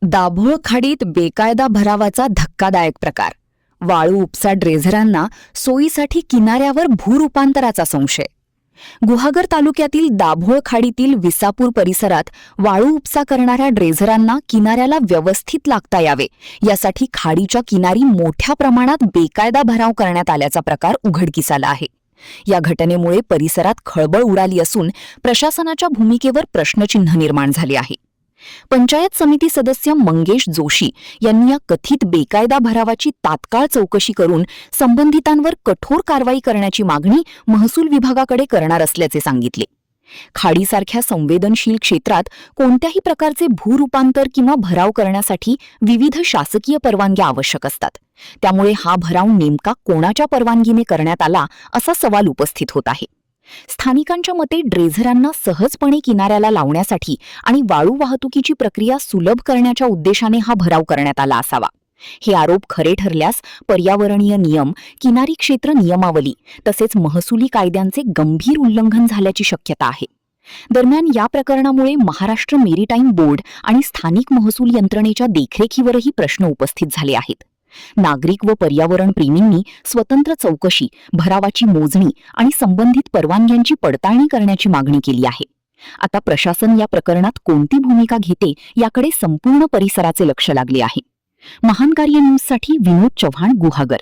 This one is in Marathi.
दाभोळ खाडीत बेकायदा भरावाचा धक्कादायक प्रकार. वाळू उपसा ड्रेझरांना सोयीसाठी किनाऱ्यावर भूरूपांतराचा संशय. गुहागर तालुक्यातील दाभोळ खाडीतील विसापूर परिसरात वाळू उपसा करणाऱ्या ड्रेझरांना किनाऱ्याला व्यवस्थित लागता यावे यासाठी खाडीच्या किनारी मोठ्या प्रमाणात बेकायदा भराव करण्यात आल्याचा प्रकार उघडकीस आला आहे. या घटनेमुळे परिसरात खळबळ उडाली असून प्रशासनाच्या भूमिकेवर प्रश्नचिन्ह निर्माण झाले आहे. पंचायत समिती सदस्य मंगेश जोशी यांनी या कथित बेकायदा भरावाची तात्काळ चौकशी करून संबंधितांवर कठोर कारवाई करण्याची मागणी महसूल विभागाकडे करणार असल्याचे सांगितले. खाडीसारख्या संवेदनशील क्षेत्रात कोणत्याही प्रकारचे भूरूपांतर किंवा भराव करण्यासाठी विविध शासकीय परवानग्या आवश्यक असतात. त्यामुळे हा भराव नेमका कोणाच्या परवानगीने करण्यात आला असा सवाल उपस्थित होत आहे. स्थानिकांच्या मते ड्रेझरांना सहजपणे किनाऱ्याला लावण्यासाठी आणि वाळू वाहतुकीची प्रक्रिया सुलभ करण्याच्या उद्देशाने हा भराव करण्यात आला असावा. हे आरोप खरे ठरल्यास पर्यावरणीय नियम, किनारी क्षेत्र नियमावली तसेच महसुली कायद्यांचे गंभीर उल्लंघन झाल्याची शक्यता आहे. दरम्यान या प्रकरणामुळे महाराष्ट्र मेरीटाईम बोर्ड आणि स्थानिक महसूल यंत्रणेच्या देखरेखीवरही प्रश्न उपस्थित झाले आहेत. नागरिक व पर्यावरण प्रेमींनी स्वतंत्र चौकशी, भरावाची मोजणी आणि संबंधित परवानग्यांची पडताळणी करण्याची मागणी केली आहे. आता प्रशासन या प्रकरणात कोणती भूमिका घेते याकडे संपूर्ण परिसराचे लक्ष लागले आहे. महान कार्य न्यूजसाठी विनोद चव्हाण, गुहागर.